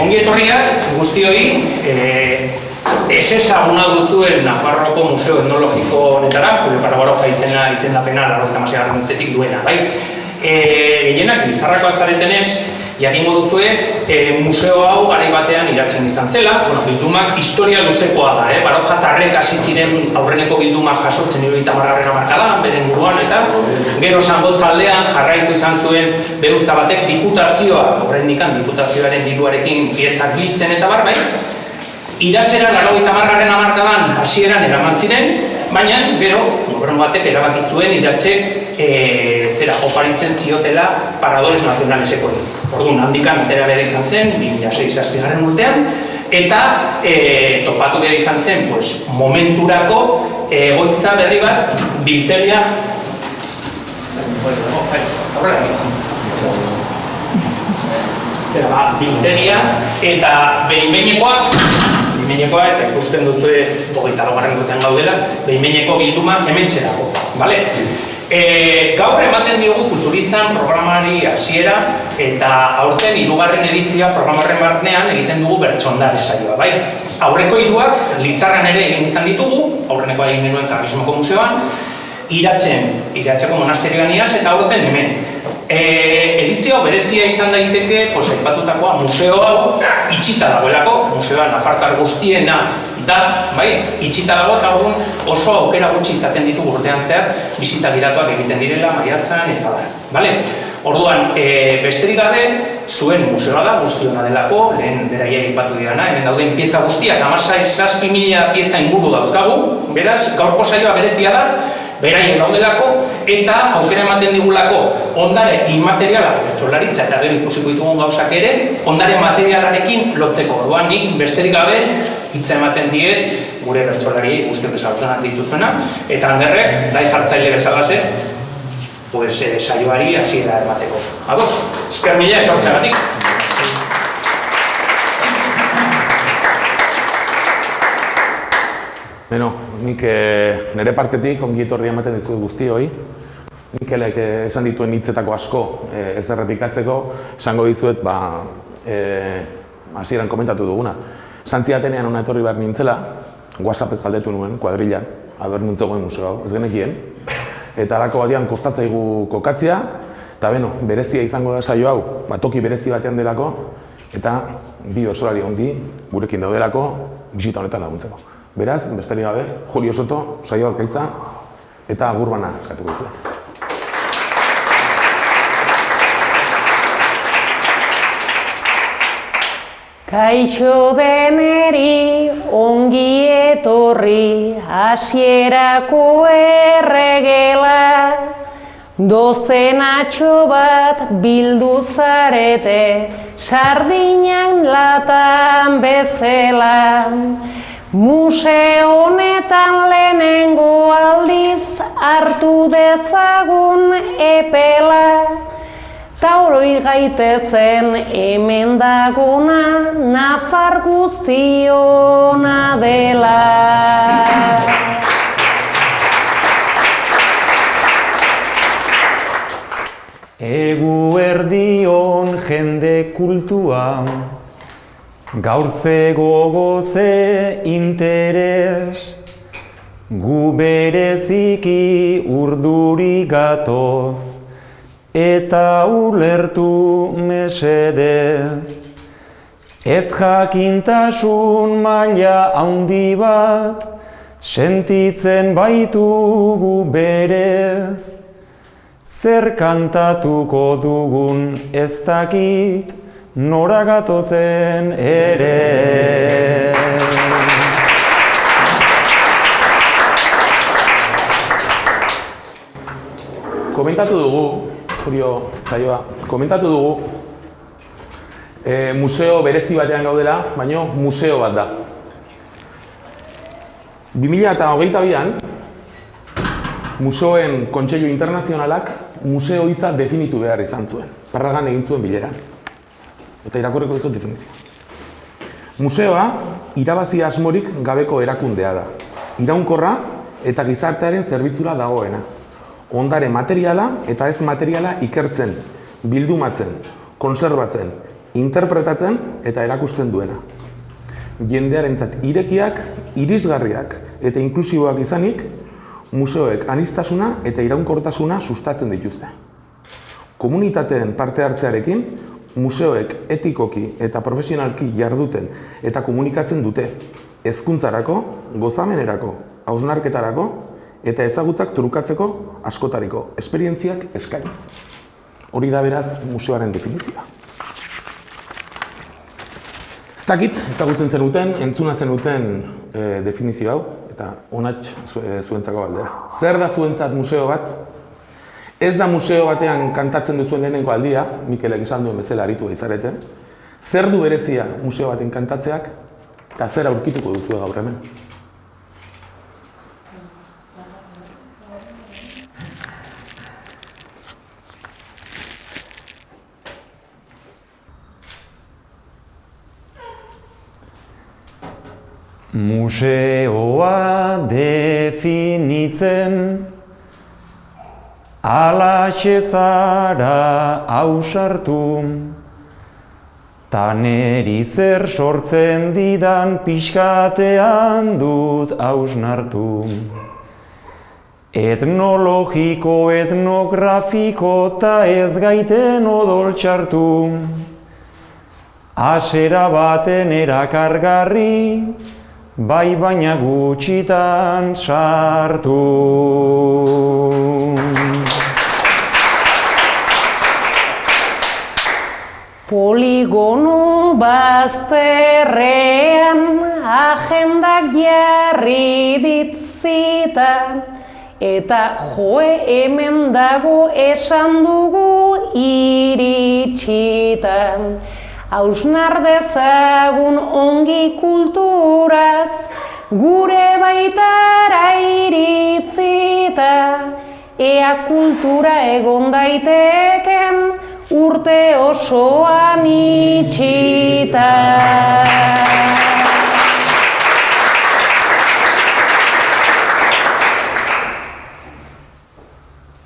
Ongi etorriak guztioi, ezaguna duzuen Nafarroako Museo Etnologiko honetara, Julio Parra Baroja izendapena 96. urtetik duena, bai? Gehienak Lizarrakoa zaretenez, jakingo duzue, museo hau garai batean iratzen izan zela, bildumak historia luzekoa da, Baroja tarrek hasi ziren aurreneko bildumak jasotzen 70. hamarkadan, beren buruan, eta gero Sangotzaldean jarraitu izan zuen Beruza batek diputazioa, horrendikan diputazioaren diruarekin piezak biltzen eta bai, iratzera 70. hamarkadan hasieran eraman ziren, baina gero gobernu batek erabaki zuen iratzek oparitzen ziotela Paradores Nazionaleseko. Orduan, handikan atera behar izan zen, 2006 urtean, eta topatu behar izan zen momenturako egoitza berri bat biltegia biltegia eta behin-behinekoa, eta ikusten duzue 24. urtean gaudela, behin-behineko bilduma hementxerako, bale? Gaur ematen diogu Kulturizan programari hasiera eta aurten 3. edizioa programaren barnean egiten dugu bertsondare saioa, bai? Aurreko 3 Lizarran ere egin izan ditugu, aurrenekoa egin genuen Karlismoko Museoan, Iratzeko monasterioan iaz eta aurten hemen. Edizio berezia izan daiteke, aipatutakoa museo hau itxita dagoelako, museoa nafartar guztiena da, bai, itxita dago eta oso aukera gutxi izaten ditugu urtean zehar, bisita giratuak egiten direla, maiatzan eta bale. Orduan, besterik gabe, zuen museoa da, guztiona delako, lehen beraiek aipatu dirana, hemen dauden pieza guztiak, 16.000 pieza inguru dauzkagu, beraz, gaurko saioa berezia da, beraien daudelako, eta aukera ematen digulako ondare inmateriala, bertsolaritza eta gero ikusiko ditugun gauzak ere, ondare materialarekin lotzeko. Orduan nik besterik gabe hitza ematen diet gure bertsolari guztiok ezagutzen dituzuena, eta Anderrek, lai jartzaile bezalase, saioari hasiera emateko. Ados, esker mila etortzeagatik. Beno, nik nire partetik ongi etorri ematen dizuet guztioi. Mikelek esan dituen hitzetako asko ez errepikatzeko, esango dizuet, hasieran komentatu duguna. Santzidatenean hona etorri behar nintzela, WhatsAppez galdetu nuen, kuadrilan, aber nintzegoen museo hau, ez genekien. Eta alako batean kostatzaigu kokatzea, eta beno, berezia izango da saio hau, toki berezi batean delako, eta bi bertsolari handi gurekin daudelako bisita honetan laguntzeko. Beraz, besterik gabe, Julio Soto, saioa gaitza eta agur bana eskatuko dizuet. Kaixo deneri ongi etorri hasierako erregela, dozenatxo bat bildu zarete sardinak latan bezala. Museo honetan lehenengo aldiz hartu dezagun epela, ta oroi gaitezen hemen dagona Nafar guztiona dela. Eguerdion jende kultua, gaur ze gogo ze interes, gu bereziki urduri gatoz, eta ulertu mesedez. Ez jakintasun maila handi bat, sentitzen baitugu berez. Zer kantatuko dugun ez dakit, nora gatozen ere. Komentatu dugu, Julio saioa, komentatu dugu museo berezi batean gaudela, baina museo bat da. 2022an, Museoen Kontseilu Internazionalak museo hitza definitu behar izan zuen. Parragan egin zuen bileran. Eta irakurriko dizut definizioa. Museoa, irabazi asmorik gabeko erakundea da. Iraunkorra eta gizartearen zerbitzura dagoena. Ondare materiala eta ez materiala ikertzen, bildumatzen, konserbatzen, interpretatzen eta erakusten duena. Jendearentzat irekiak, irisgarriak eta inklusiboak izanik, museoek aniztasuna eta iraunkortasuna sustatzen dituzte. Komunitateen parte hartzearekin, museoek etikoki eta profesionalki jarduten eta komunikatzen dute hezkuntzarako, gozamenerako, hausnarketarako eta ezagutzak trukatzeko askotariko esperientziak eskainiz. Hori da beraz museoaren definizioa. Ez dakit, ezagutzen zenuten, entzuna zenuten definizio hau, eta honatx zuentzako galdera. Zer da zuentzat museo bat? Ez da museo batean kantatzen duzuen lehenengo aldia, Mikelek esan duen bezala aritu izareten. Zer du berezia museo baten kantatzeak, eta zer aurkituko duzu gaur hemen? Museoa definitzen alaxe zara ausartu, ta neri zer sortzen didan pixkatean dut hausnartu. Etnologiko, etnografiko ta ez gaiten odoltxartu, asera baten erakargarri, bai baina gutxitan sartu. Poligono bazterrean agendak jarri ditzitan, eta joe hemen dago esan dugu iritsitan. Hausnar dezagun ongi kulturaz, gure baitara iritzita, ea kultura egon daiteken urte osoan itxita.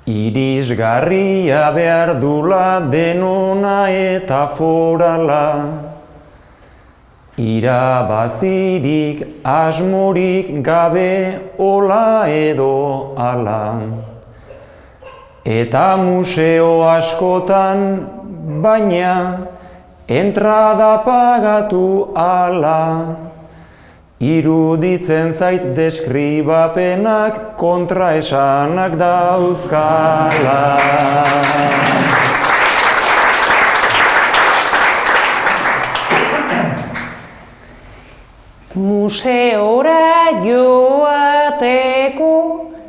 Irisgarria behar dula denona eta forala, irabazirik asmorik gabe ola edo ala. Eta museo askotan, baina entrada pagatu ala. Iruditzen zait deskribapenak kontraesanak dauzkala. Museora joateko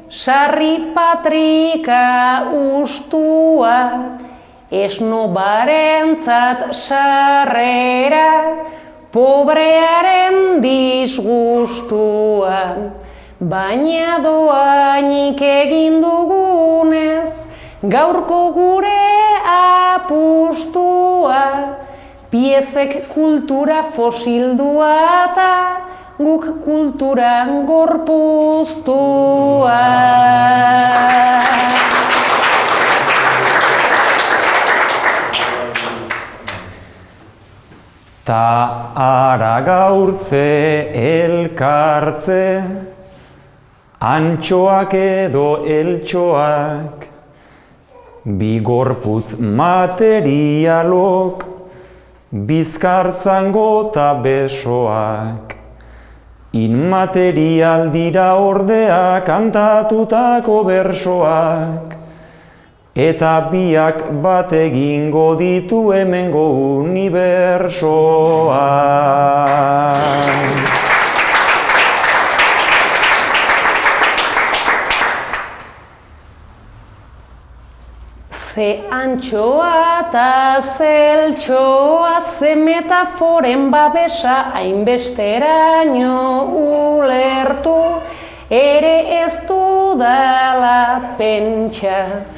sarri patrika ustua, esnobarentzat sarrera, pobrearen disgustua, baina doainik egin dugunez, gaurko gure apustua, piezek kultura fosildua eta guk kulturan gorpuztua. Ta ara gaur ze elkartze, antxoak edo eltxoak, bi gorputz materialok, bizkar zango ta besoak. Inmaterial dira ordea kantatutako bersoak, eta biak bat egingo ditu hemengo unibersoak. Ze antxoa eta zeltxoa, ze metaforen babesa hainbesteraino ulertu, ere ez dudala pentsa.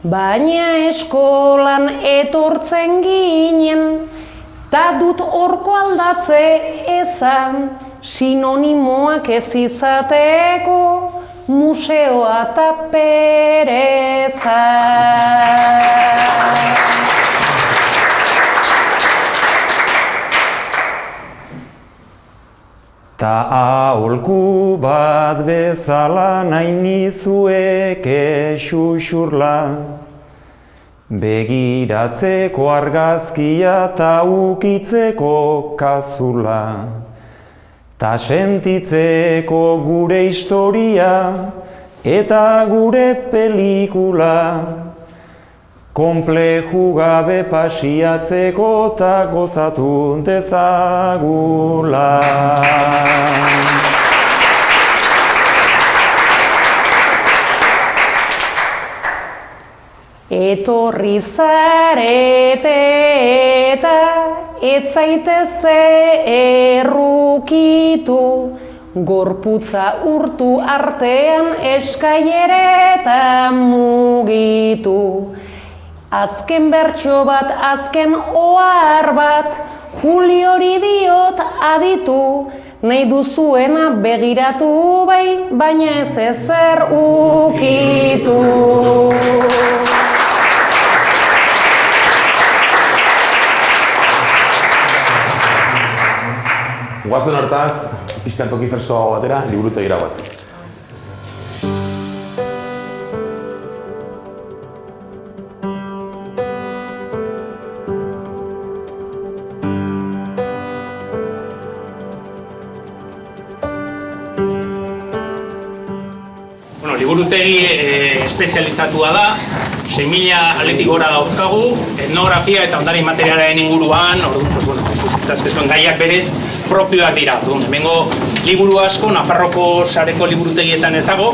Baina eskolan etortzen ginen, ta dut horko aldatze ezan, sinonimoak ez izateko, museoa eta pereza. Ta aholku bat bezala nahi nizueke xuxurla, begiratzeko argazkia ta ukitzeko kazula, ta sentitzeko gure historia eta gure pelikula, konpleju gabe pasiatzeko ta gozatu dezagula. Etorri zarete eta ez zaitezte errukitu, gorputza urtu artean eskailera mugitu. Azken bertso bat, azken ohar bat, Juliori diot aditu, nahi duzuena begiratu bai, baina ez ezer ukitu. Guazen hortaz, pixkan toki freskoago batera, liburutegira guaz. Liburutegi espezializatua da, 6.000 aletik gora dauzkagu, etnografia eta ondare materialaren inguruan, orduan, ikusitzazkezuen gaiak berez propioak dira. Hemengo liburu asko, Nafarroko sareko liburutegietan ez dago,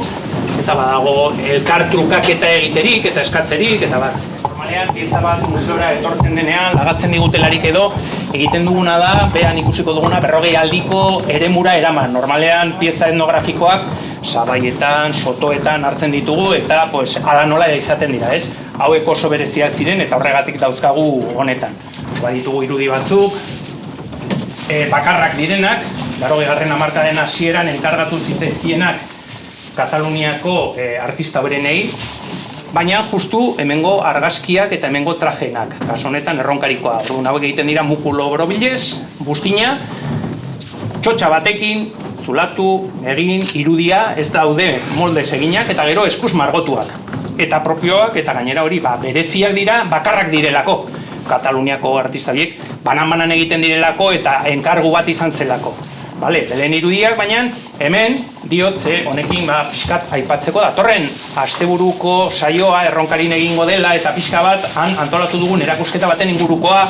eta badago elkar trukaketa egiterik eta eskatzerik, eta bat. Normalean, pieza bat museora etortzen denean, lagatzen digutelarik edo, egiten duguna da, behan ikusiko duguna 40 aldiko eremura eraman. Normalean, pieza etnografikoak sabaietan, sotoetan hartzen ditugu eta ala nola izaten dira, ez? Hauek oso bereziak ziren eta horregatik dauzkagu honetan. Ditugu irudi batzuk, bakarrak direnak, 80. hamarkadaren hasieran enkargatu zitzaizkienak Kataluniako artista berenei, baina justu hemengo argazkiak eta hemengo trajeenak, kasu honetan erronkarikoa. Orduan hauek egiten dira mukulo borobilez, buztina, txotxa batekin, zulatu, egin, irudia, ez daude moldez eginak eta gero eskuz margotuak. Eta propioak eta gainera hori bereziak dira, bakarrak direlako. Kataluniako artista biek banan-banan egiten direlako eta enkargu bat izan zelako. Belen irudiak, baina hemen diotze honekin pixkat aipatzeko datorren asteburuko saioa erronkarin egingo dela eta pixka bat antolatu dugun erakusketa baten ingurukoa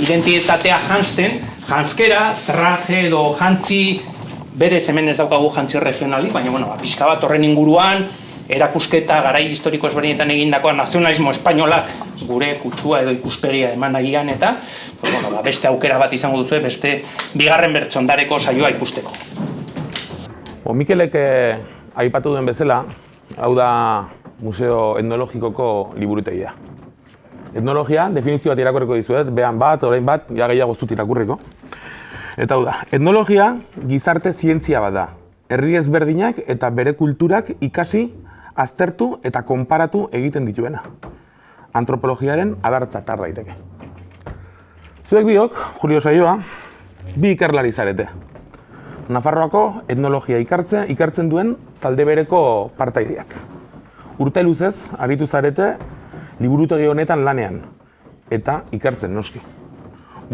identitatea janzten, janzkera, traje edo jantzi, berez hemen ez daukagu jantzi regionalik, baina pixka bat horren inguruan erakusketa garai historiko ezberdinetan egindakoa nazionalismo espainolak gure kutsua edo ikuspegia eman nagian eta beste aukera bat izango duzu, beste bigarren bertsondareko saioa ikusteko. Mikelek aipatu duen bezala, hau da Museo Etnologikoko liburutegia. Etnologia, definizio bat irakurriko dizuet, behan bat, orain bat, ja gehiago ez dut irakurriko. Eta hau da, etnologia gizarte zientzia bat da. Herri ezberdinak eta bere kulturak ikasi, aztertu eta konparatu egiten dituena. Antropologiaren adartzatar daiteke. Zuek biok, Julio Saioa, bi ikerlari zarete. Nafarroako etnologia ikertzen duen talde bereko partaideak. Urte luzez, aritu zarete liburutegi honetan lanean, eta ikertzen noski.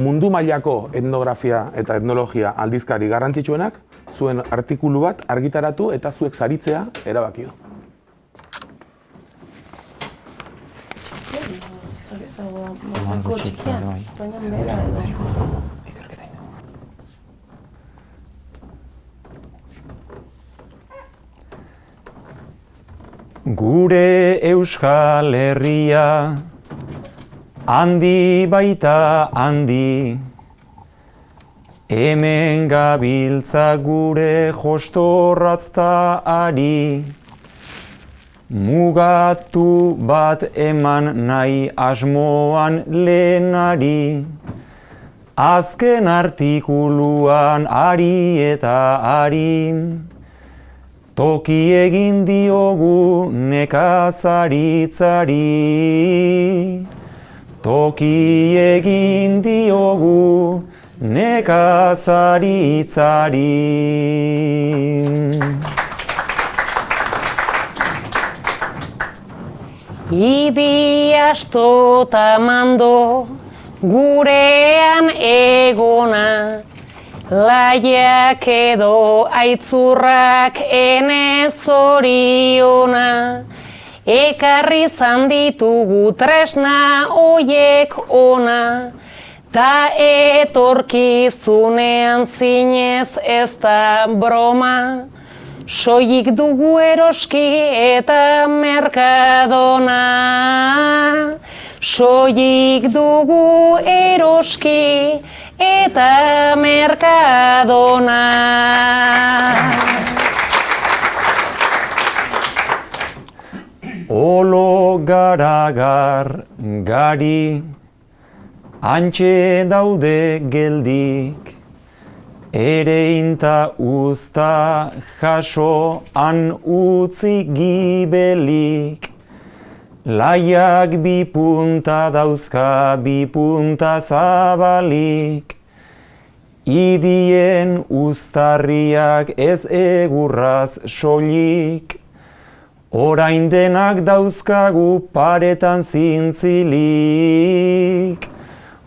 Mundu mailako etnografia eta etnologia aldizkari garrantzitsuenak zuen artikulu bat argitaratu eta zuek saritzea erabaki du. Gure Euskal Herria handi baita handi, hemen gabiltza gure jostorratzta ari, mugatu bat eman nahi asmoan lehenari, azken artikuluan ari eta ari, toki egin diogu nekazaritzari, toki egin diogu nekazaritzari. Idi asto ta mando gurean egona, laiak edo aitzurrak ene zoriona, ekarri izan ditugu tresna oiek ona, ta etorkizunean zinez ez da broma, soilik dugu eroski eta merkadona. Soilik dugu eroski eta merkadona. Olo garagar gari, antxe daude geldik, ereinta uzta jasoan utzi gibelik. Laiak bi punta dauzka, bi punta zabalik, idien uztarriak ez egurraz soilik, orain denak dauzkagu paretan zintzilik.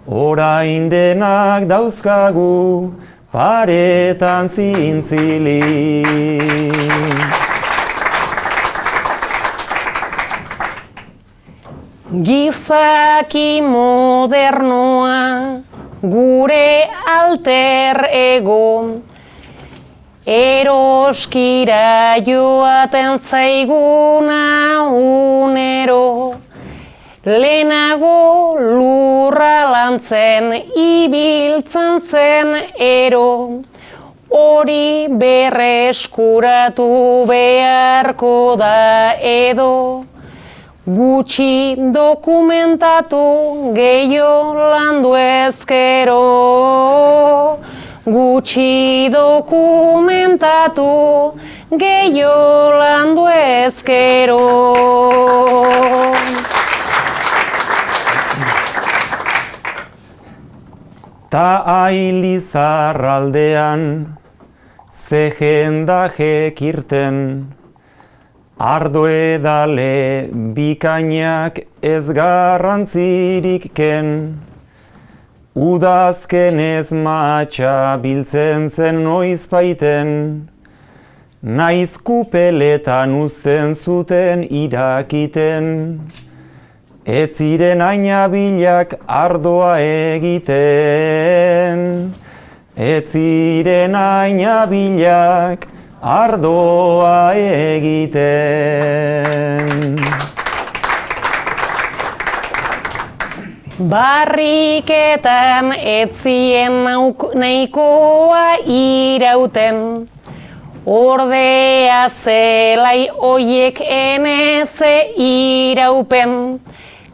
Orain denak dauzkagu paretan zintzilik. Gizaki modernoa, gure alter ego, eroskira joaten zaiguna unero, lehenago lurra lantzen ibiltzen zen ero, hori berreskuratu beharko da edo, gutxi dokumentatu gehiago landu ezkero. Gutxi dokumentatu gehiago landu ezkero. Ta ailizarraldean ze jendajek irten, ardo edale bikainak ez garrantzirik ken, udazkenez matxa biltzen zen noizbaiten, naiz kupeletan uzten zuten irakiten, ez ziren ainabilak ardoa egiten, ez ziren ainabilak ardoa egiten. Barriketan ez zien nahikoa irauten, ordea zelai oiek eneze iraupen,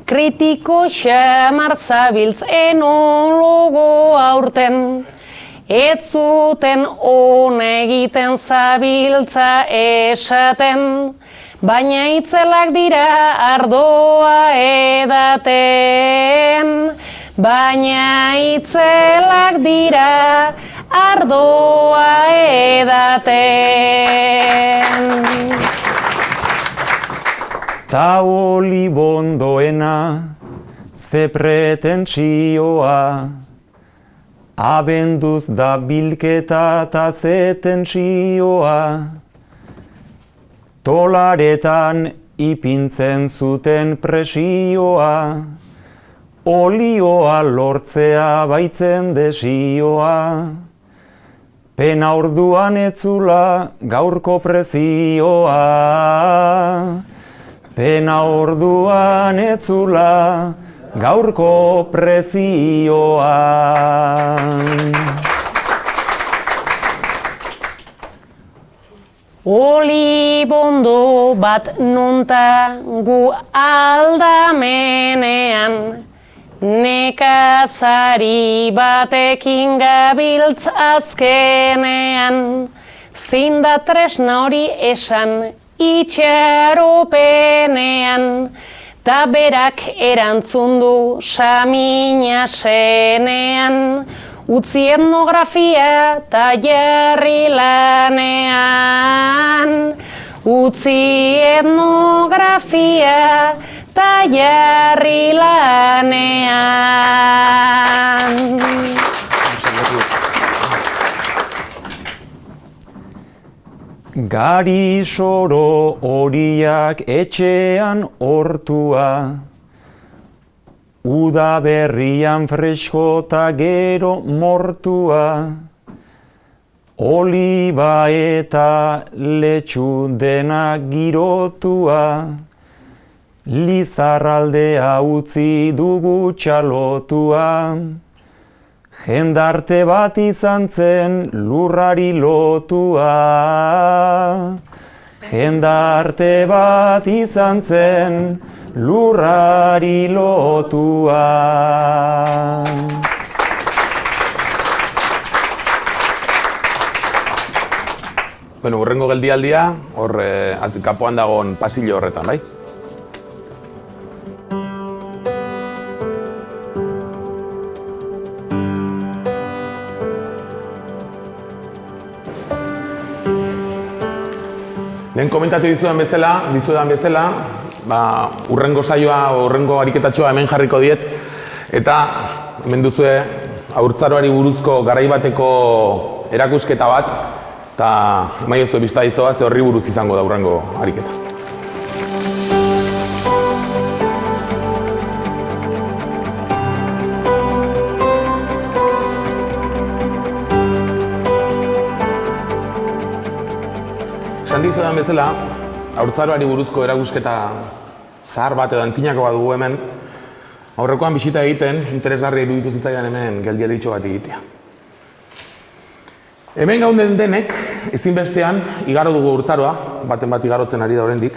kritiko xamar zabiltz enologo aurten, ez zuten on egiten zabiltza esaten, baina itzelak dira ardoa edaten. Baina itzelak dira ardoa edaten. Ta olibondoena ze pretentsioa, abenduz da bilketa ta ze tentsioa, dolaretan ipintzen zuten presioa, olioa lortzea baitzen desioa, pena orduan etzula gaurko prezioa, pena orduan etzula gaurko prezioa. Olibondo bat nonta gu aldamenean, nekazari batekin gabiltz azkenean, zinda tresna hori esan itxaropenean, ta berak erantzun du samina senean, utzi etnografia ta jarri lanean. Utzi etnografia ta jarri lanean. Gari soro horiak etxean hortua, uda berrian fresko ta gero mortua, oliba eta letxu dena girotua, Lizarraldea utzi dugu txalotua. Jendarte bat izan zen lurrari lotua. Jendarte bat izan zen lurrari lotua. Bueno, hurrengo geldialdia, hor kapoan dagoen pasillo horretan, bai? Lehen komentatu dizudan bezala, hurrengo saioa, hurrengo ariketatxoa hemen jarriko diet, eta hemen duzue haurtzaroari buruzko garai bateko erakusketa bat, eta emaiozue bizta izoa, ze horri buruz izango da hurrengo ariketa. Esan dizudan bezala, haurtzaroari buruzko erakusketa zahar bat edo antzinako bat dugu hemen, aurrekoan bisita egiten, interesgarria iruditu zitzaidan hemen geldialditxo bat egitea. Hemen gauden denek, ezinbestean, igaro dugu haurtzaroa, baten bat igarotzen ari da oraindik.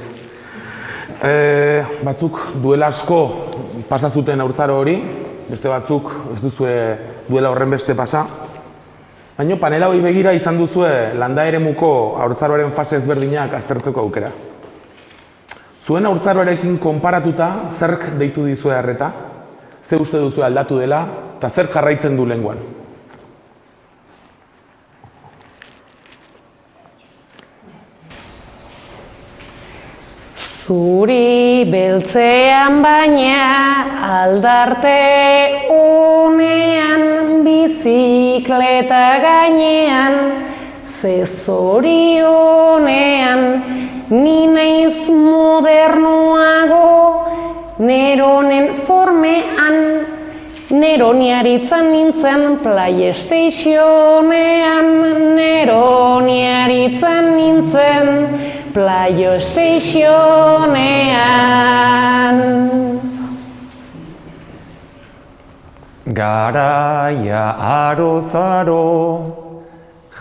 Batzuk duela asko pasa zuten haurtzaro hori, beste batzuk ez duzue duela horren beste pasa. Baina panela hori begira izan duzue landa eremuko haurtzaroaren fase ezberdinak aztertzeko aukera. Zuen haurtzaroarekin konparatuta, zerk deitu dizue harreta, ze uste duzue aldatu dela, eta zer jarraitzen du lehengoan. Zuri beltzean baina aldarte unean, bizikleta gainean, ze zorionean, ni naiz modernoago, neronen formean, neroniaritzan nintzen PlayStationean, neroniaritzan nintzen PlayStationean. Garaia aro-zaro,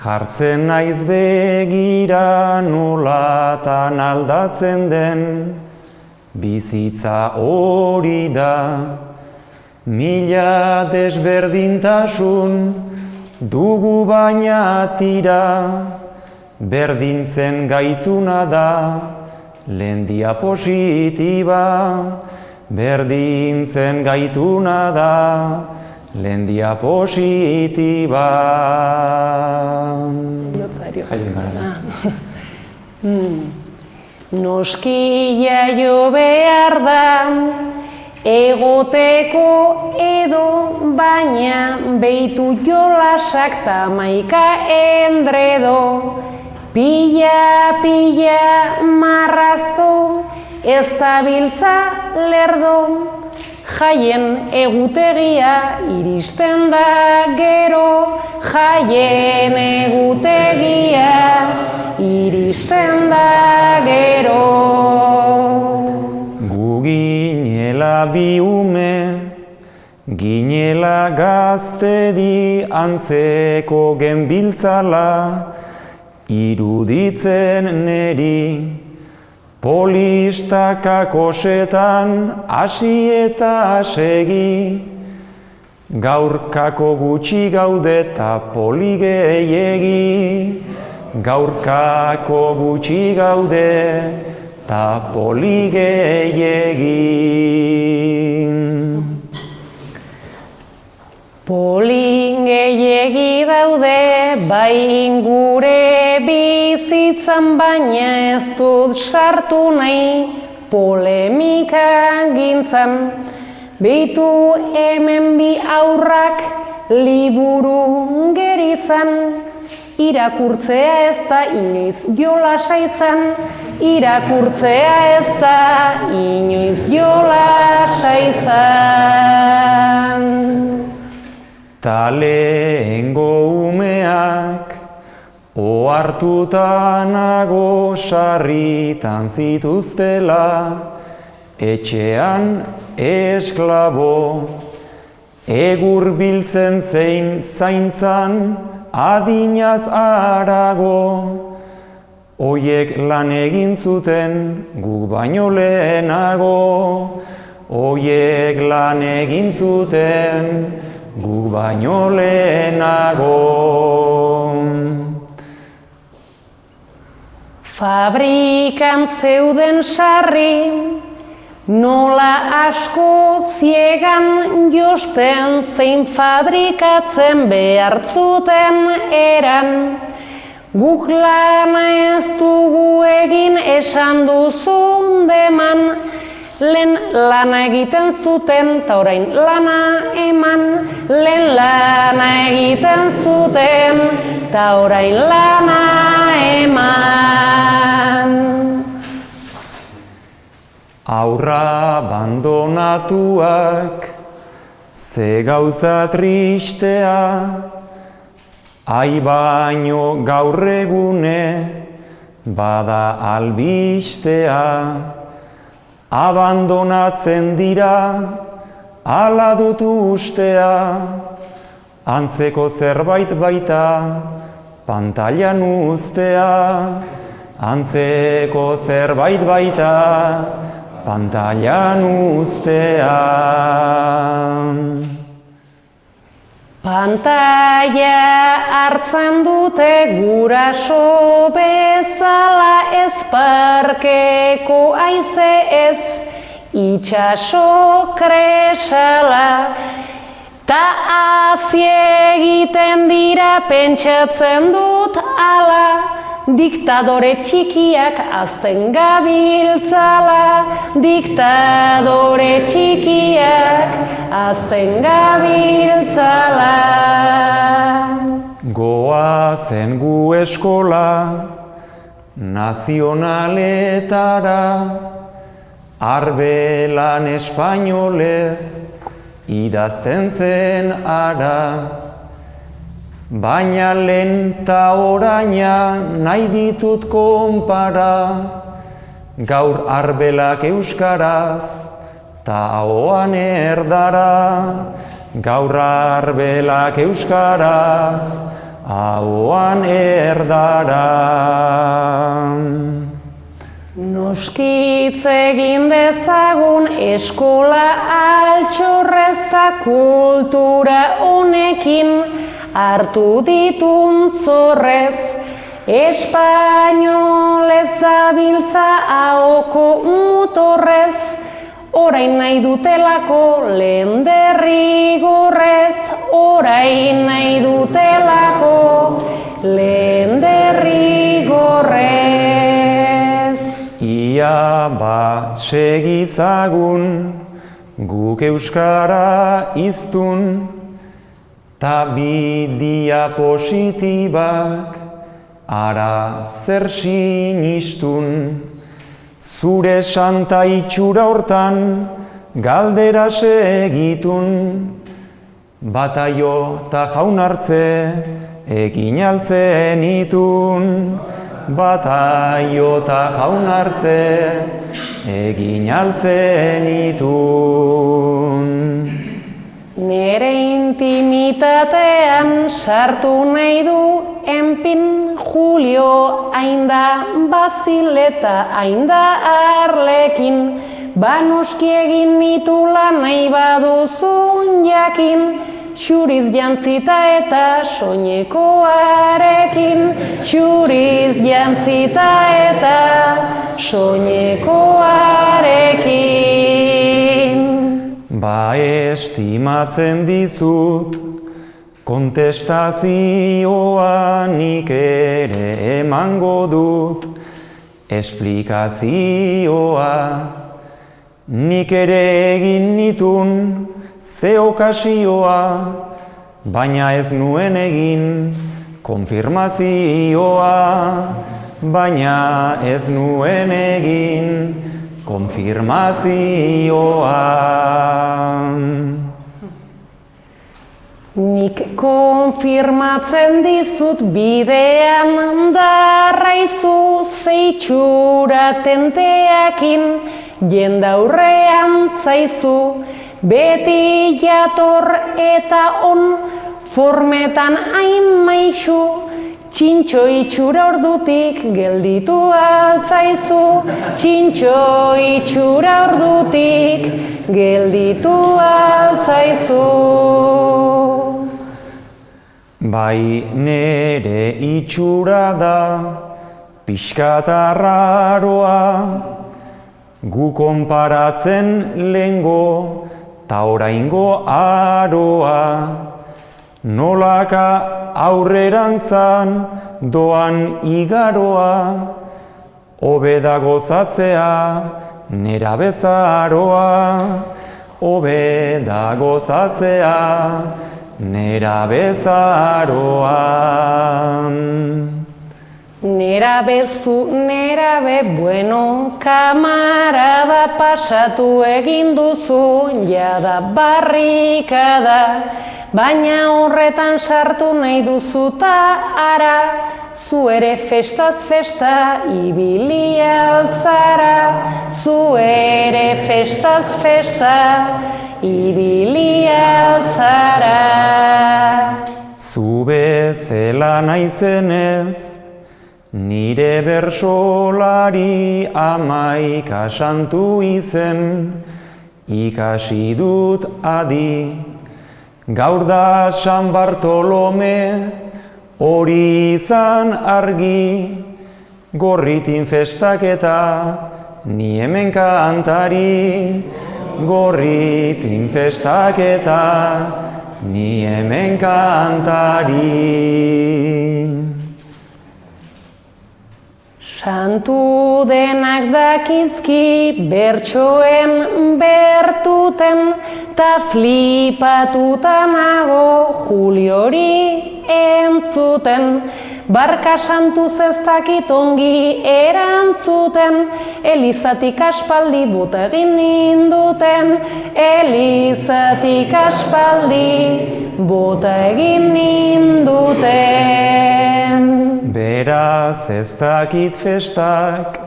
jartzen naiz begira nolatan aldatzen den, bizitza hori da, mila desberdintasun dugu baina tira, berdintzen gaituna da, lehen diapositiba, berdintzen gaituna da, lehen diapositiba. Noski jaio behar da, egoteko edo, baina beitu jolasak ta maika endredo. Pila marrazto, ez zabiltza lerdo, jaien egutegia iristen da gero, jaien egutegia iristen da gero. Gu ginela bi ume, ginela gaztedi antzeko genbiltzala, iruditzen neri, polistakakosetan hasi eta segi, gaurkako gutxi gaude eta poli gehiegi, gaurkako gutxi gaude eta poli gehiegi. Poli gehiegi dut sartu nahi polemika gintzan. Beitu hemen bi aurrak liburu gerizan. Irakurtzea ez da inoiz jolasa izan. Irakurtzea ez da inoiz jolasa izan. Ta lehengo umeak ohartuta nago sarritan zituztela, etxean esklabo, egur biltzen zein zaintzan adinaz arago. Oiek lan egin zuten guk baino lehenago, oiek lan egin zuten guk baino lehenago. Fabrikan zeuden sarri, nola asko ziegan josten zein fabrikatzen behartzuten eran. Guk lana ez dugu egin esan duzun deman, lehen lana egiten zuten ta orain lana eman. Lehen lana egiten zuten ta orain lana eman. Aurra abandonatuak, ze gauza tristea, ai baino gaur egune bada albistea. Abandonatzen dira, ala dut ustea, antzeko zerbait baita, pantailan uztea. Antzeko zerbait baita, pantailan uztea. Pantaila hartzen dute guraso bezala, ez parkeko haize ez itxaso kresala. Ta hazi egiten dira pentsatzen dut ala, diktadore txikiak azten gabiltzala. Diktadore txikiak azten gabiltzala. Goazen gu eskola nazionaletara, arbelan espainolez idazten zen ara. Baina lehen ta oraina nahi ditut konpara, gaur arbelak euskaraz ta ahoan erdara. Gaur arbelak euskaraz ahoan erdara. Noskitz egin dezagun eskola altxorrez ta kultura honekin, hartu ditun zorrez. Espainolez dabiltza ahoko motorrez, orain nahi dutelako lehen derrigorrez. Orain nahi dutelako lehen derrigorrez. Ia ba segizagun guk euskara hiztun, ta bi diapositibak ara zer sinistun. Zure santa itxura hortan galdera segitun, bataio ta jaun hartze egin altzen itun. Bataio ta jaun hartze egin altzen itun. Nere intimitatean sartu nahi du enpin Julio, hainda Bazileta, hainda Arlekin. Banoski egin nitula nahi baduzun jakin, xuriz jantzita eta soinekoarekin. Xuriz jantzita eta soinekoarekin. Ba estimatzen dizut, kontestazioa nik ere emango dut. esplikazioa. Nik ere egin nitun ze okasioa, baina ez nuen egin konfirmazioa, baina ez nuen egin konfirmazioa. Nik konfirmatzen dizut bidean darraizu zeitxura tenteakin, jendaurrean zaizu, beti jator eta on, formetan hain maixu, txintxo itxura ordutik gelditu altzaizu, txintxo itxura ordutik gelditu altzaizu. Bai nere itxura da, pixkata raroa, gu konparatzen lehengo ta oraingo aroa, nolaka aurrerantzan doan igaroa, hobe da gozatzea nera bezaroa, hobe da gozatzea nera bezaroa. Nerabe, bueno, kamarada pasatu egin duzu, jada barrikada, baina horretan sartu nahi duzu ta ara, zu ere festaz festa ibili altzara, zu ere festaz festa ibili altzara. Zu bezela naizenez, nire bersolari 11 santu izen, ikasi dut adi. Gaur da San Bartolome, hori izan argi, gorritin festaketa, ni hemen kantari. Gorritin festaketa, ni hemen kantari. Santu denak dakizki bertsoen bertuten, ta flipatuta nago Juliori entzuten. Barka santuz ez dakit ongi erantzuten, Elizatik aspaldi bota egin ninduten, Elizatik aspaldi bota egin ninduten. Beraz ez dakit festak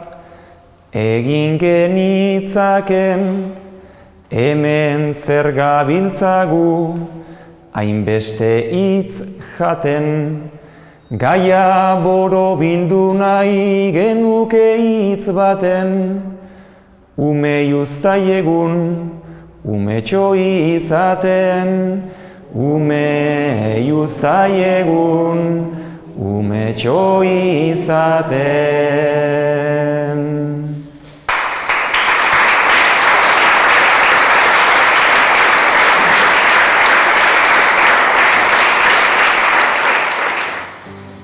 egin genitzaken, hemen zer gabiltzagu hainbeste hitz jaten. Gaia boro bildu nahi genuke hitz baten, umei uztaiegun, umetxo izaten, umei uztaiegun, umetxo izaten.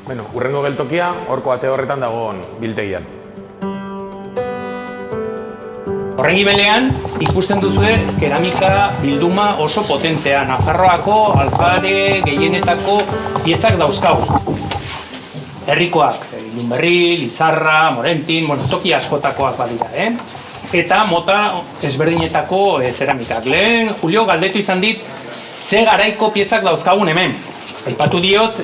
Bueno, hurrengo geltokia, horko ate horretan dagoen biltegian. Horren gibelean, ikusten duzue keramika bilduma oso potentea. Nafarroako alfare gehienetako piezak dauzkagu. Herrikoak, Ilunberri, Lizarra, Morentin, toki askotakoak badira, Eta mota ezberdinetako zeramikak. Lehen, Julio, galdetu izan dit, ze garaiko piezak dauzkagun hemen. Aipatu diot,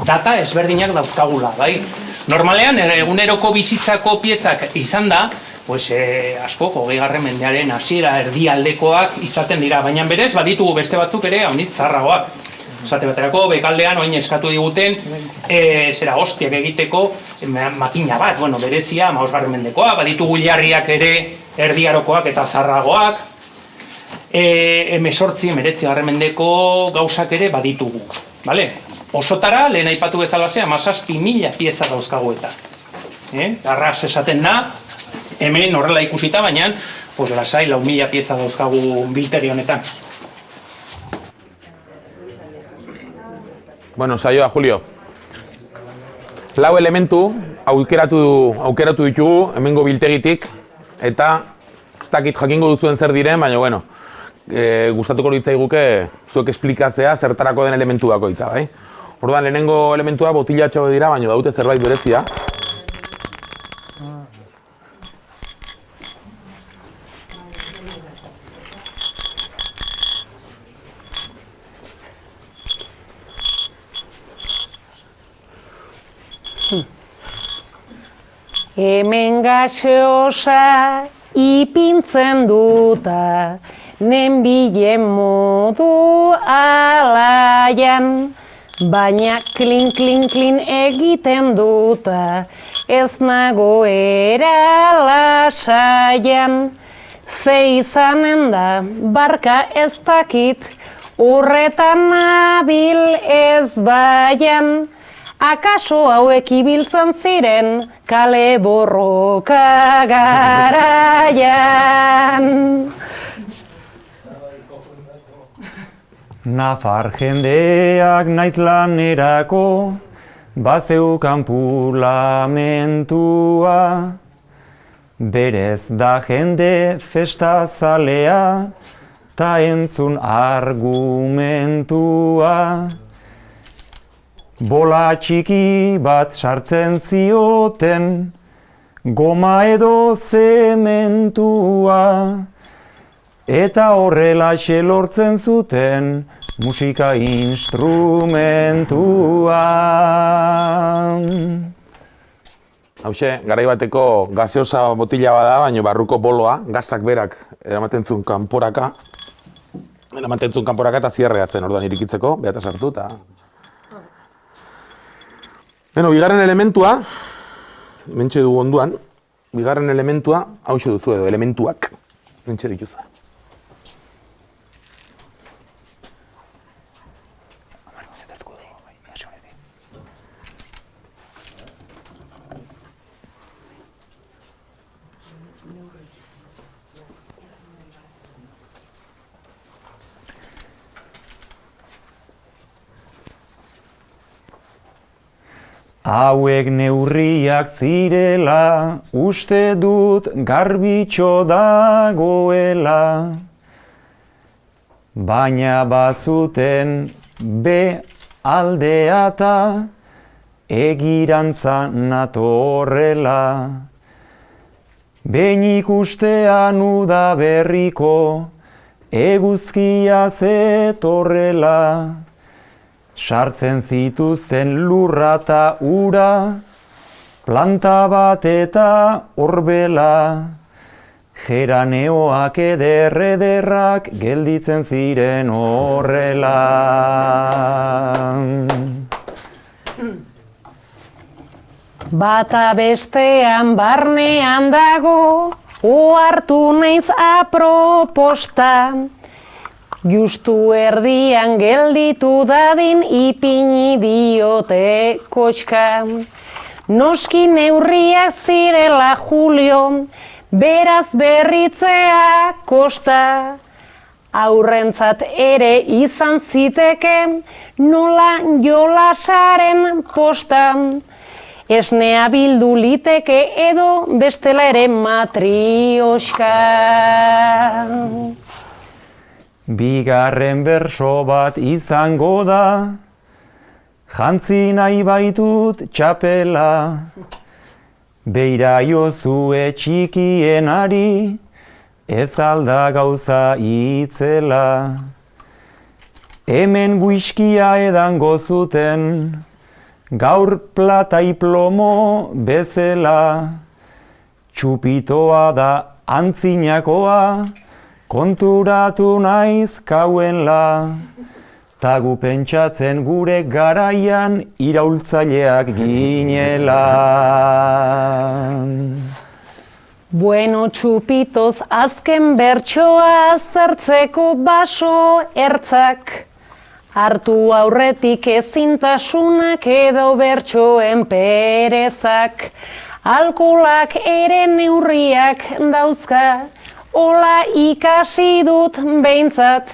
data ezberdinak dauzkagula, bai? Normalean, eguneroko bizitzako piezak izan da, asko, 20. mendearen hasiera erdialdekoak izaten dira, baina berez, baditugu beste batzuk ere, haunitz zaharragoak. Esate baterako, bekaldean, oin eskatu diguten, hostiak egiteko makina bat, berezia, 15. mendekoa, baditugu hilarriak ere erdiarokoak eta zaharragoak, 19. mendeko gauzak ere baditugu, bale? Osotara, lehen aipatu bezalaxe, 17.000 pieza dauzkagu eta. Arras esaten da, hemen horrela ikusita, baina, lasai, 4.000 pieza dauzkagu biltegi honetan. Bueno, saioa, Julio. 4 elementu aukeratu ditugu hemengo biltegitik, eta ez dakit jakingo duzuen zer diren, baina bueno, gustatuko litzaiguke zuek esplikatzea zertarako den elementu bakoitza, bai? Orduan, lehenengo elementua botilatxo dira, baina daute zerbait berezia. Hemen gaseosa ipintzen duta, nenbilen modu alaian, baina klin egiten duta, ez nagoera lasaian. Ze izanen da, barka ez dakit, horretan nabil ez baian. Akaso hauek ibiltzen ziren, kale borroka garaian. Nafar jendeak naiz lanerako, bazeukan pulamentua. Berez da jende festazalea, ta entzun argumentua. Bola txiki bat sartzen zioten, goma edo zementua, eta horrelaxe lortzen zuten musika instrumentua. Hauxe, garai bateko gaseosa botila bada, baina barruko boloa, gazak berak eramaten zuen kanporaka eta zierrea zen, orduan irikitzeko, behata sartu eta... Beno, bigarren elementua, mentxe dugu onduan, bigarren elementua, hauxe duzu edo, elementuak, mentxe dituzu. Hauek neurriak zirela, uste dut garbitxo dagoela. Baina bazuten be aldea eta egirantza natorrela. Behin ikustean udaberriko eguzkia zetorrela. Sartzen zituzten lurra eta ura, planta bat eta orbela. Geraneoak ederrak gelditzen ziren horrela. Bata bestean barnean dago, ohartu naiz aproposta. Justu erdian gelditu dadin ipini diote kotxka. Noski neurriak zirela Julio, beraz berritzea kosta. Aurrentzat ere izan ziteke, nola jolasaren posta. Esnea bildu liteke edo bestela ere matrioska. Bigarren berso bat izango da, jantzi nahi baitut txapela. Beira jozue txikienari, ez alda gauza itzela. Hemen whiskia edango zuten, gaur plata plomo bezala. Txupitoa da antzinakoa, konturatu naiz kauenla, tagu pentsatzen gure garaian iraultzaileak ginela. Bueno, txupitoz azken bertsoa aztertzeko baso ertzak. Hartu aurretik ezintasunak edo bertsoen perezak. Alkoholak ere neurriak dauzka. Ola ikasi dut behintzat,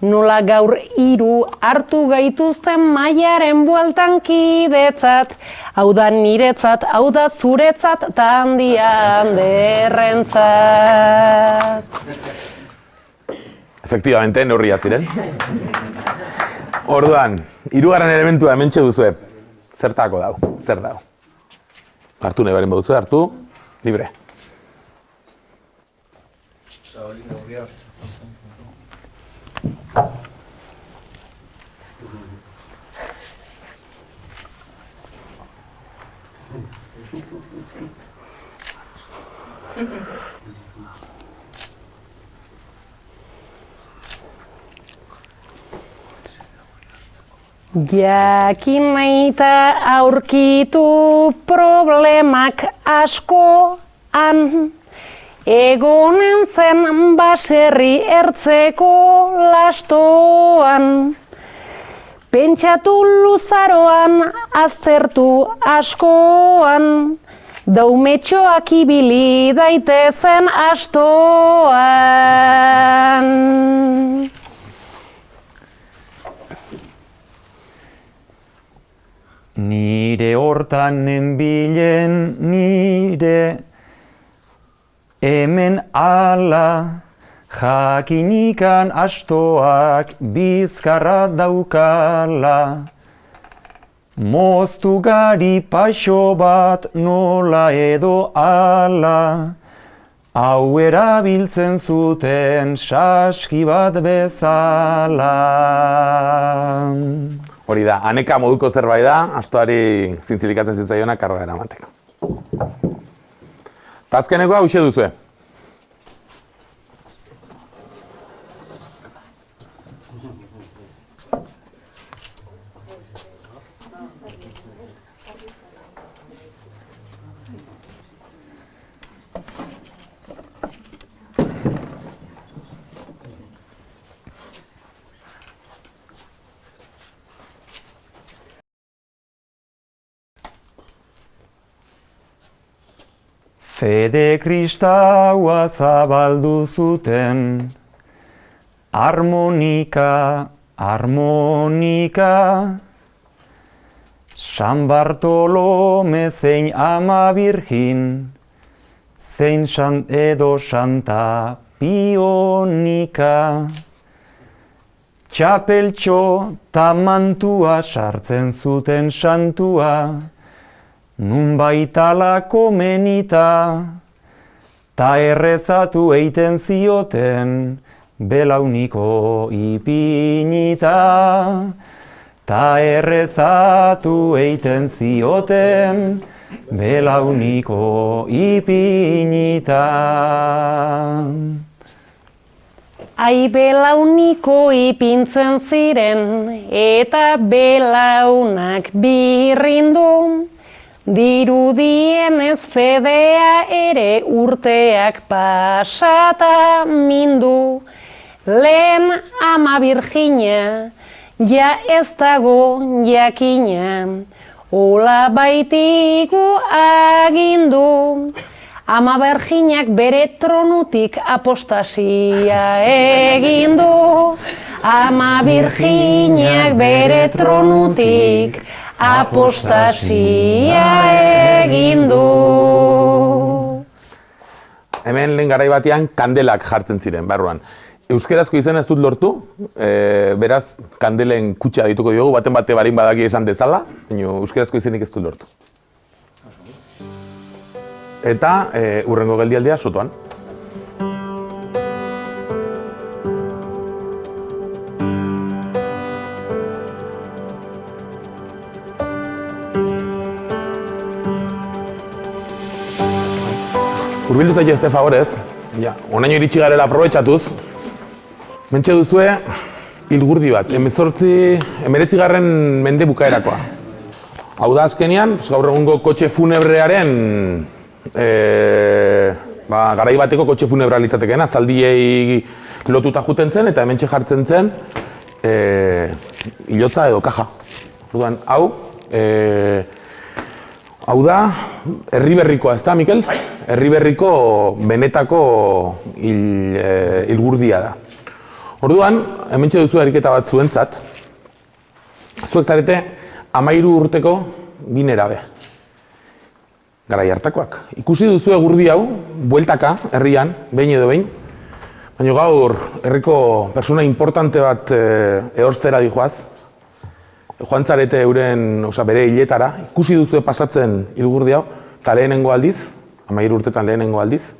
Nola gaur hiru hartu gaituzten mailaren bueltan kidetzat, hau da niretzat, hau da zuretzat, ta handian derrentzat. Efektibamente, neurria ziren. Orduan, hirugarren elementua hementxe duzue. Zertako dau, zer dau. Hartu nahi baren baduzue, hartu, libre. Jakin nahi eta aurkitu problemak askoan, egonen zen baserri ertzeko lastoan. Pentsatu luzaroan, aztertu askoan, daumetxoak ibili daitezen astoan. Nire hortan nenbilen nire hemen ala, jakinikan astoak bizkarra daukala. Moztu gari paixo bat nola edo ala, hau erabiltzen zuten saski bat bezala. Hori da, aneka moduko zerbait da, astoari zintzilikatzen zitzaiona karga eramateko. Ta azkenekoa hauxe duzue. Fede kristaua zabaldu zuten, harmonika, harmonika. San Bartolome zein Ama Birjin, zein edo Santa Pionika. Txapeltxo ta mantua sartzen zuten santua, nun baitala komenita, ta errezatu eiten zioten, belauniko ipinita. Ta errezatu eiten zioten, belauniko ipinita. Ai belauniko ipintzen ziren, eta belaunak birrindu. Dirudienez fedea ere urteak pasata mindu. Lehen Ama Birjina, ja ez dago jakina, hola baitigu agindu. Ama Birjinak bere tronutik apostasia egindu. Ama Birjinak bere tronutik apostasia egindu. Hemen lehen garai batean kandelak jartzen ziren barruan. Euskerazko izena ez dut lortu, beraz kandelen kutxa dituko diogu, baten bate barin badaki esan dezala, baina euskerazko izenik ez dut lortu. Eta hurrengo geldialdia sotoan. Hurbildu zaitezte favorez, honaino iritsi garela aprobetxatuz. Mentxe duzue, hilgurdi bat, 19. mende bukaerakoa. Hau da azkenean, gaur egungo kotxe funebrearen, garai bateko kotxe funebrea litzatekeena, zaldiei lotuta juten zen eta hementxe jartzen zen hilotza edo kaja. Orduan, hau da, Herriberrikoa, ez da, Mikel? Herriberriko benetako hilgurdia da. Orduan, hementxe duzu ariketa bat zuentzat. Zuek zarete 13 urteko bi nerabe. Garai hartakoak. Ikusi duzu gurdi hau, bueltaka, herrian, behin edo behin. Baina gaur, herriko persona importante bat ehortzera dijoaz. Joan zarete euren, bere hiletara. Ikusi duzu pasatzen ilgurdi hau, eta lehenengo aldiz, 13 urtetan lehenengo aldiz,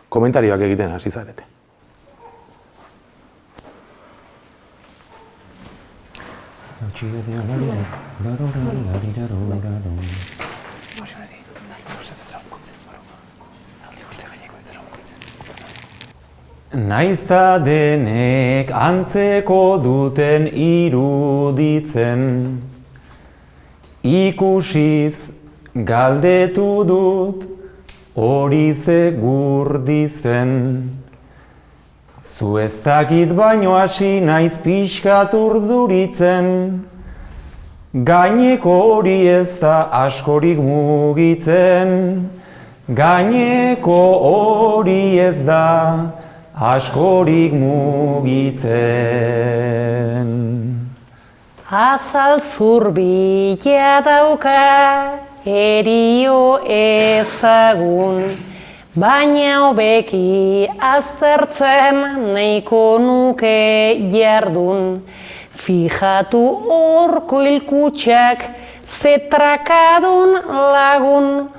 komentarioak egiten hasi zarete. Naizta denek antzeko duten iruditzen, ikusiz galdetu dut hori ze gurdizen. Zu ez dakit baino hasi naiz pixkat urduritzen, gaineko hori ez da askorik mugitzen, gaineko hori ez da askorik mugitzen. Azal zurbila dauka erio ezagun, baina hobeki aztertzen nahiko nuke jardun. Fijatu horko hilkutxak zetrakadun lagun,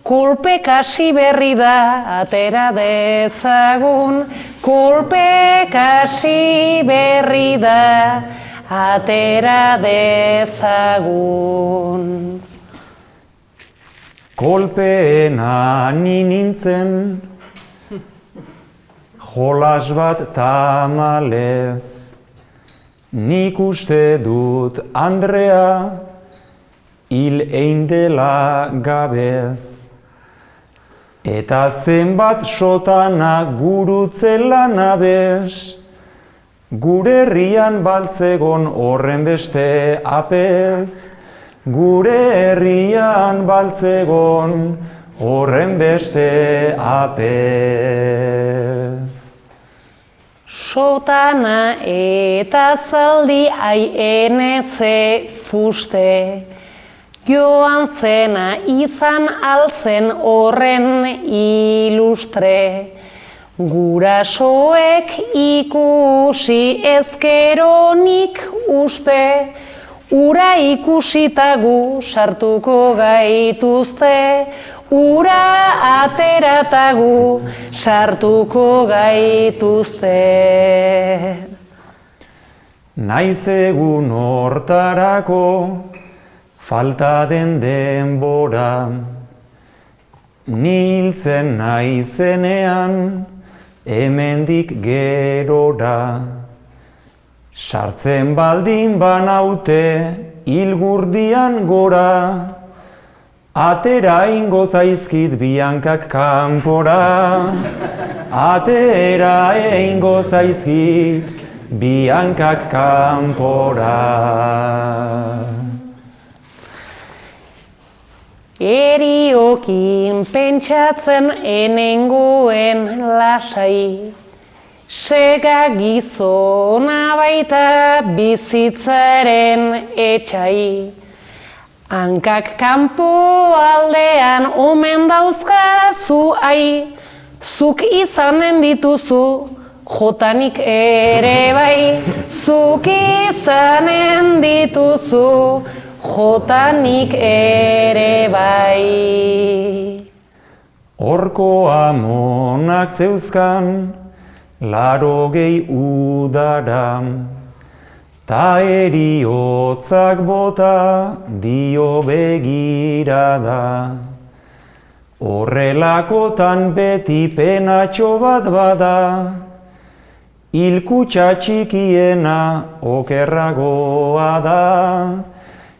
kolpek hasi berri da atera dezagun, kolpek hasi berri da atera dezagun. Kolpeena ni nintzen, jolas bat tamalez, nik uste dut Andrea hil egin dela gabez. Eta zenbat sotana gurutzela nabez, gure herrian baltzegon horren beste apez, gure herrian baltzegon horren beste apez. Sotana eta zaldi aieneze fuste, joan zena izan alzen horren ilustre. Gurasoek ikusi ezkeronik uste, ura ikusitagu sartuko gaituzte, ura ateratagu sartuko gaituzte. Naiz egun hortarako falta den denbora, niltzen naizenean hemendik gerora. Sartzen baldin banaute hilgurdian gora, atera ingo zaizkit bihankak kanpora, atera ingo zaizkit bihankak kanpora. Eriokin pentsatzen enengoen lasai, sega gizona baita bizitzaren etxai. Hankak kanpo aldean omen dauzkazu ai, zuk izanen dituzu jotanik ere bai, zuk izanen dituzu jotanik ere bai. Horko amonak zeuzkan 80 udara, ta eriotzak bota dio begirada. Horrelakotan beti penatxo bat bada, hilkutxa txikiena okerragoa da.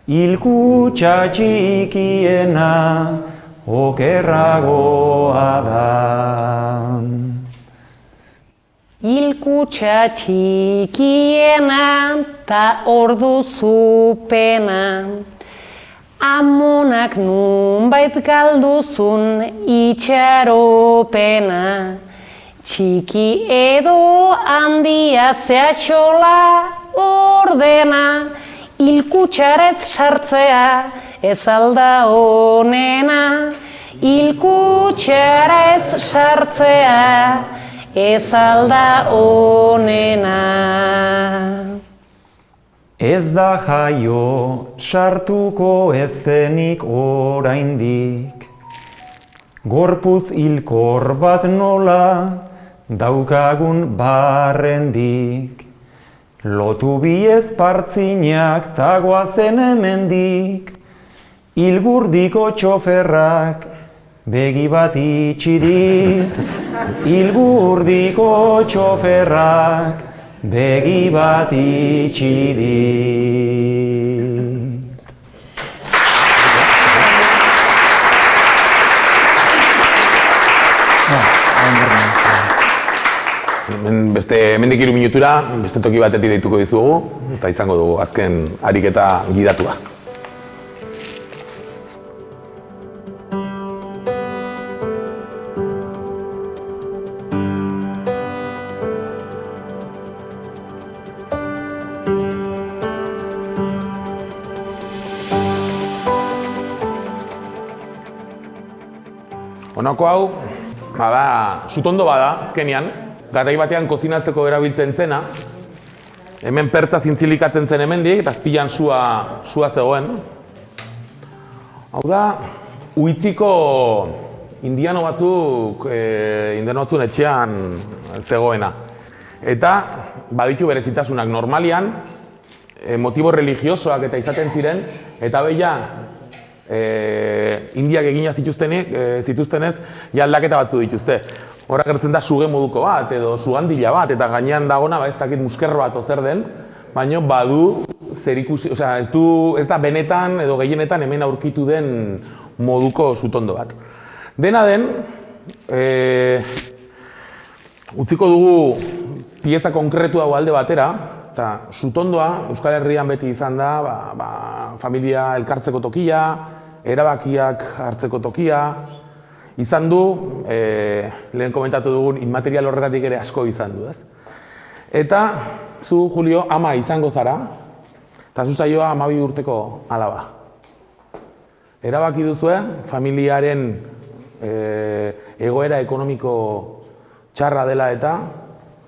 Hilkutxa txikiena okerragoa da. Hilkutxa txikiena ta ordu zupena, amonak nunbait galduzun itxaropena. Txiki edo handia zehatxola ordena, hilkutxarez sartzea ez alda onena. Hilkutxarez sartzea ez alda onena. Ez da jaio sartuko ez denik oraindik, gorputz hilkor bat nola daukagun barrendik. Lotu biez partzinak ta goazen hemendik, hilgurdiko txoferrak begi bat itxi dit. Hilgurdiko txoferrak begi bat itxi dit. Hemendik 3 minutura, beste toki batetik deituko dizugu, eta izango dugu azken ariketa gidatua. Honako hau, sutondo bada, azkenean, garai batean kozinatzeko erabiltzen zena. Hemen pertza zintzilikatzen zen hemendik, eta azpilan sua zegoen. Hau da, Uitziko indiano batzuen etxean zegoena. Eta baditu berezitasunak normalian, motibo religiosoak eta izaten ziren, eta beha, indiak egina zituztenez, ja aldaketa batzu dituzte. Horra gertzen da suge moduko bat, edo sugandila bat, eta gainean dagona, ez dakit muskerro bat ozer den, baina badu zerikusi, ez da benetan edo gehienetan hemen aurkitu den moduko sutondo bat. Dena den, utziko dugu pieza konkretu hau alde batera, eta sutondoa Euskal Herrian beti izan da, familia elkartzeko tokia, erabakiak hartzeko tokia, izan du, lehen komentatu dugun, inmaterial horretatik ere asko izan du, ez? Eta, zu, Julio, ama izango zara, eta zu saioa 12 urteko alaba. Erabaki duzue, familiaren egoera ekonomiko txarra dela eta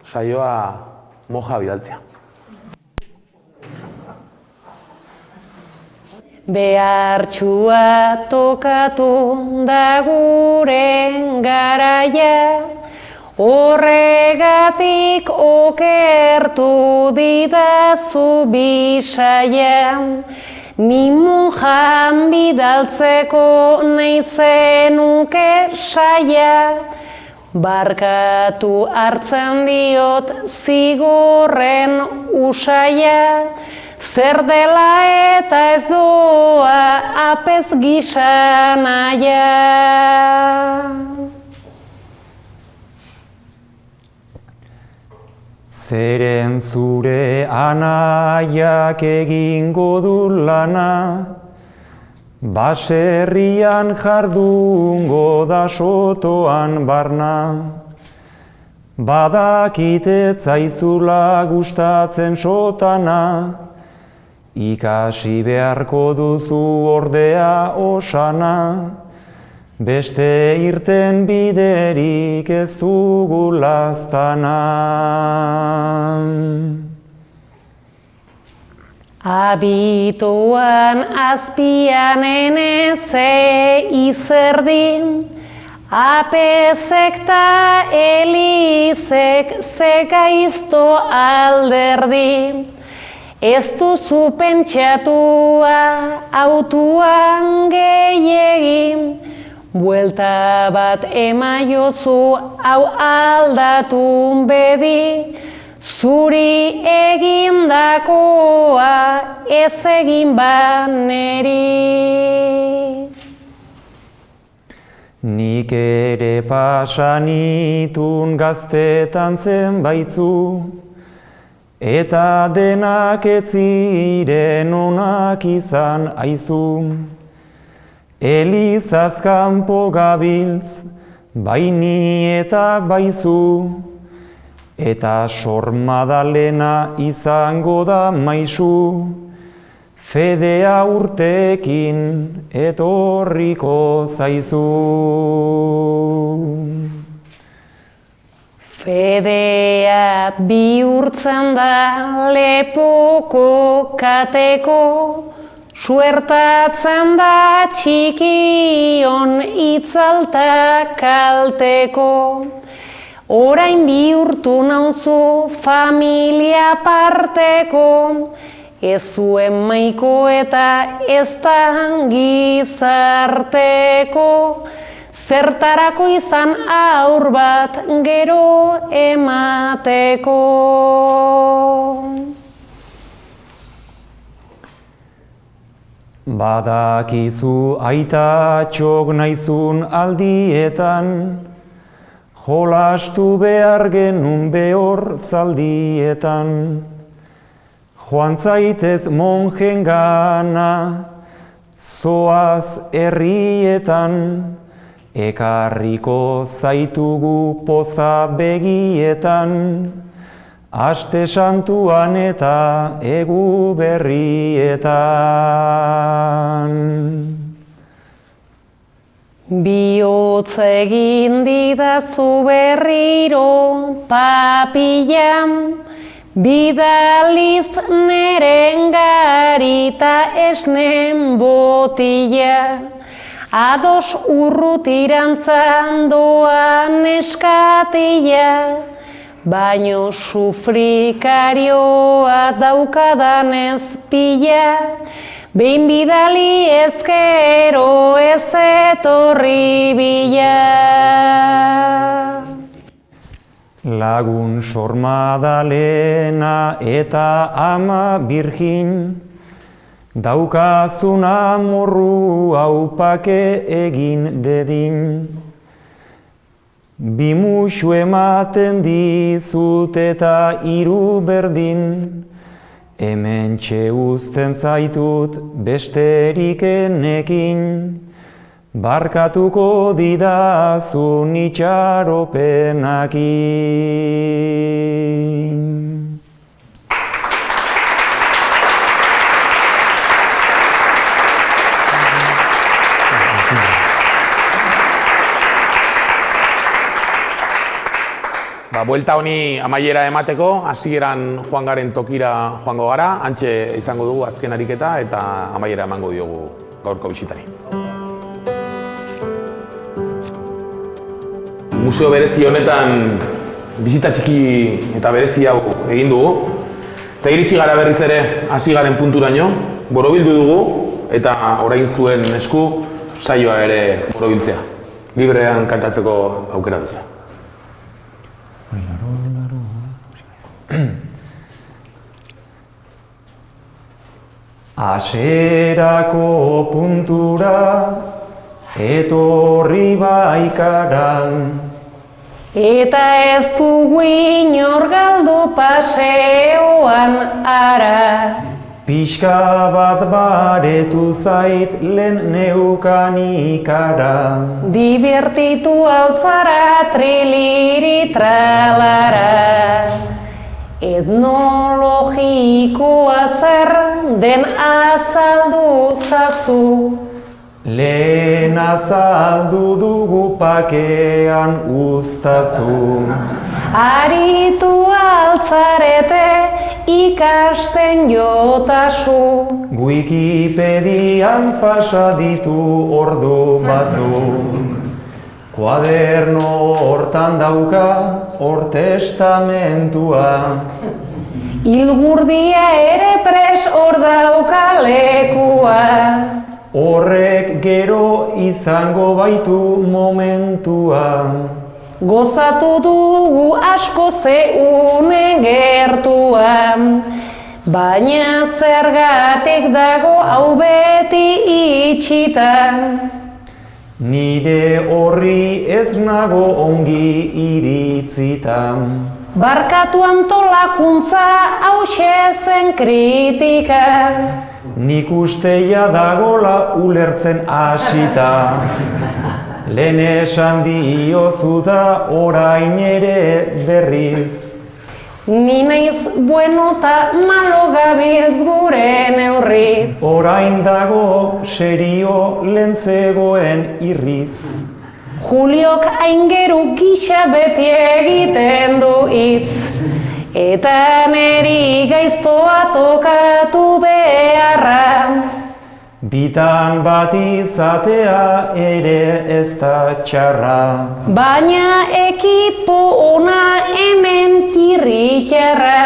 saioa moja bidaltzea. Behartxua tokatu da guren garaia, horregatik okertu didazu bisaia. Ni monjan bidaltzeko nahi zenuke saia, barkatu hartzen diot zigorren usaia. Zer dela eta ez doa apez gisa naia. Zeren zure anaiak egingo du lana, baserrian jardungo da sotoan barna. Badakite zaizula gustatzen sotana, ikasi beharko duzu ordea osana, beste irten biderik ez dugu laztana. Abitoan azpian eneze izerdin, apezek ta elizek zekaizto alderdi. Ez duzu pentsatua autuan gehiegin, buelta bat emaiozu hau aldatun bedi, zuri egindakoa ez egin baneri. Nik ere pasanitun gaztetan zenbaitzu, eta denak ez ziren onak izan aizu. Elizaz kanpo gabiltz, bai ni eta baizu, eta Sor Madalena izango da maisu, fedea urtekin etorriko zaizu. Fedea bihurtzen da lepoko kateko, suertatzen da txikion itzalta kalteko. Orain bihurtu nauzu familia parteko, ez zuen maiko eta ez da gizarteko. Zertarako izan aur bat gero emateko. Badakizu aita txok naizun aldietan, jolastu behar genun behor zaldietan. Joan zaitez monjen gana, zoaz herrietan, ekarriko zaitugu poza begietan, aste santuan eta egu berrietan. Bihotz egin didazu berriro papilan, bidaliz neren garita esnen botila. Ados urrutirantzan doan eskatila, baino sufrikarioa daukadanez pila, behin bidali ezkero ez etorri bila. Lagun Sor Madalena eta Ama Birjin, daukazun amorru aupake egin dedin. Bi musu ematen dizut eta hiru berdin, hementxe uzten zaitut besterik enekin, barkatuko didazun itxaropenakin. Buelta honi amaiera emateko, hasieran joan garen tokira joango gara, hantxe izango dugu azken ariketa eta amaiera emango diogu gaurko bisitari. Museo berezi honetan bisita txiki eta berezi hau egin dugu. Eta iritsi gara berriz ere hasi garen punturaino, borobildu dugu eta orain zuen esku saioa ere borobiltzea. Librean kantatzeko aukera duzu. Aserako puntura etorri baikaran, Eta ez dugu inor galdu paseoan ara. pixka bat baretu zait lehen neukan ikara. Divertitu altzara triliri tralara. Etnologikoa zer den azaldu zazu. Lehen azaldu dugu pakean uztazu. Aritu altzarete ikasten jotasu. Wikipedian pasa ditu ordu batzuk. Kuaderno hortan dauka hor testamentua. Ilgurdia ere pres hor dauka lekua. Horrek gero izango baitu momentua. Gozatu dugu asko ze une gertuan, baina zergatik dago hau beti itxita. Nire horri ez nago ongi iritzitan. Barkatu antolakuntza hauxe zen kritika. Nik usteia dagola ulertzen hasita. lehen esan diozu da orain ere berriz. Ni naiz bueno ta malo gabiltz gure neurriz. Orain dago serio lehen zegoen irriz. Juliok aingeru gisa beti egiten du hitz. Eta neri gaiztoa tokatu beharra. Bitan bat izatea ere ez da txarra. Baina ekipo ona hemen txirritxarra.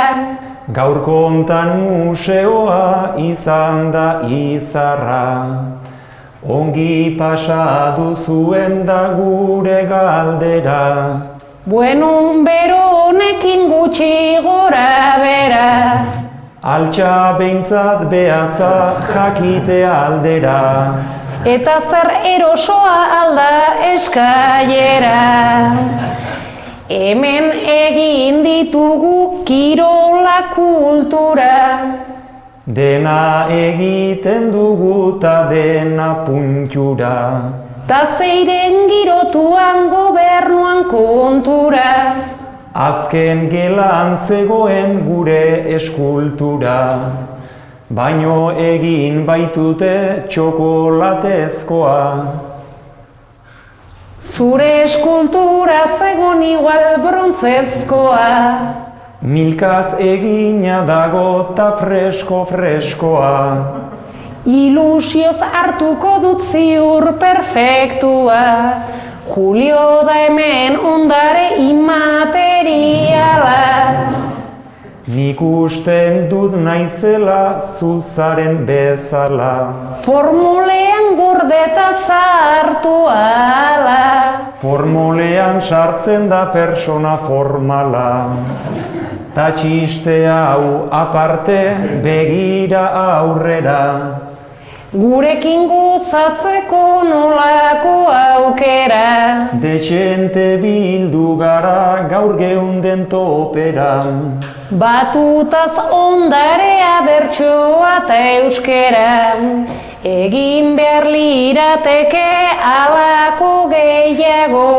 Gaur kontan museoa izan da izarra. Ongi pasa duzuen da gure galdera. Bueno, bero honekin gutxi gora bera. Altxa behintzat behatza jakitea aldera. Eta zer erosoa alda eskailera. Hemen egin ditugu kirola kultura. Dena egiten dugu ta dena puntura. Ta zeiren girotuan gobernuan kontura. Azken gelan zegoen gure eskultura. Baino egin baitute txokolatezkoa. Zure eskultura zegon igual brontzezkoa. Milkaz egina dago ta freskoa. Ilusioz hartuko dut ziur perfektua. Julio da hemen ondare immateriala. Nik usten dut naizela zuzaren bezala. Formulean gordeta zartu ala. Formulean sartzen da persona formala. Ta txiste hau aparte begira aurrera. Gurekin gozatzeko nolako aukera. Dexente bildu gara gaur geunden topera. Batutaz ondarea bertsoa eta euskera. Egin behar lirateke alako gehiago.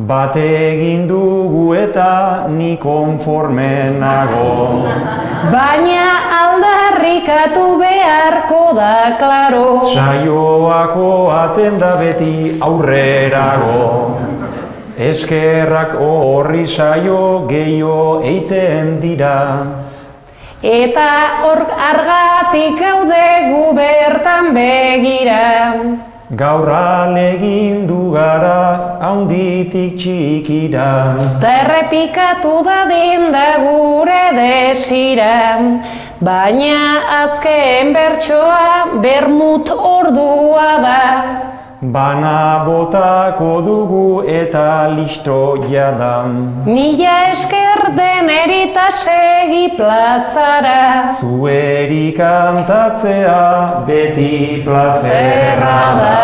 Bat egin dugu eta ni konforme nago. Baina aldarrikatu beharko da, klaro. Saioako aten da beti aurrerago. Eskerrak horri saio gehiago eiten dira. Eta hor argatik gaude gu bertan begira. Gaur alegindu gara haunditik txikira. Ta errepikatu dadin da gure desira. Baina azken bertsoa bermut ordua da. Bana botako dugu eta listo jada. Mila esker denerita segi plazara. Zueri kantatzea beti plazerra da.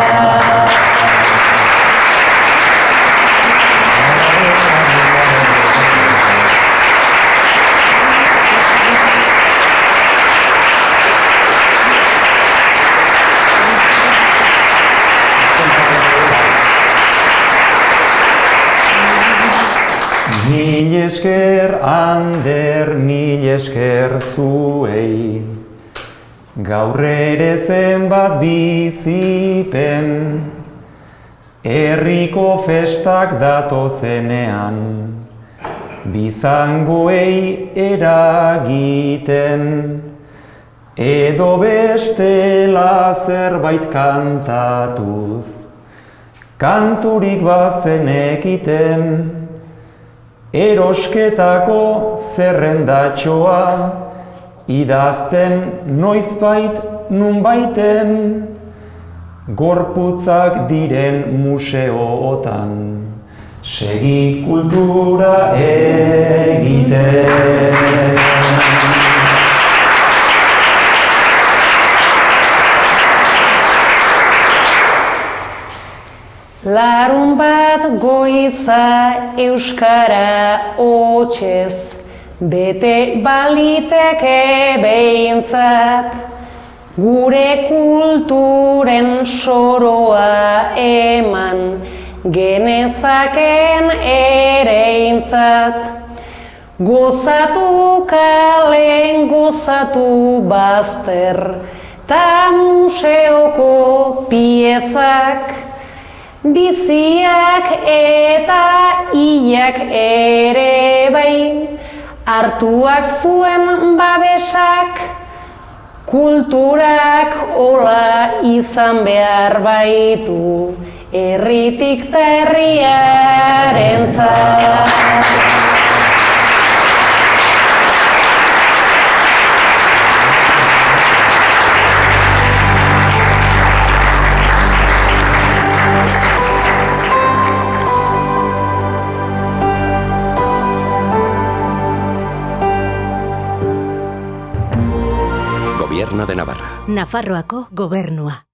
Mil esker Ander, mil esker zuei. Gaur ere zenbat bizipen, herriko festak datozenean, bizangoei eragiten, edo bestela zerbait kantatuz, kanturik bazenekiten, erosketako zerrendatxoa, idazten noizbait nunbaiten, gorputzak diren museootan, segi kultura egiten. Larun bat goiza euskara hotsez, bete baliteke behintzat. Gure kulturen soroa eman genezaken ereintzat. Gozatu kalen, gozatu bazter, ta museoko piezak, biziak eta hilak ere bai, hartuak zuen babesak, kulturak hola izan behar baitu, herritik ta herriarentzat. Gobierno de Navarra. Nafarroako gobernua.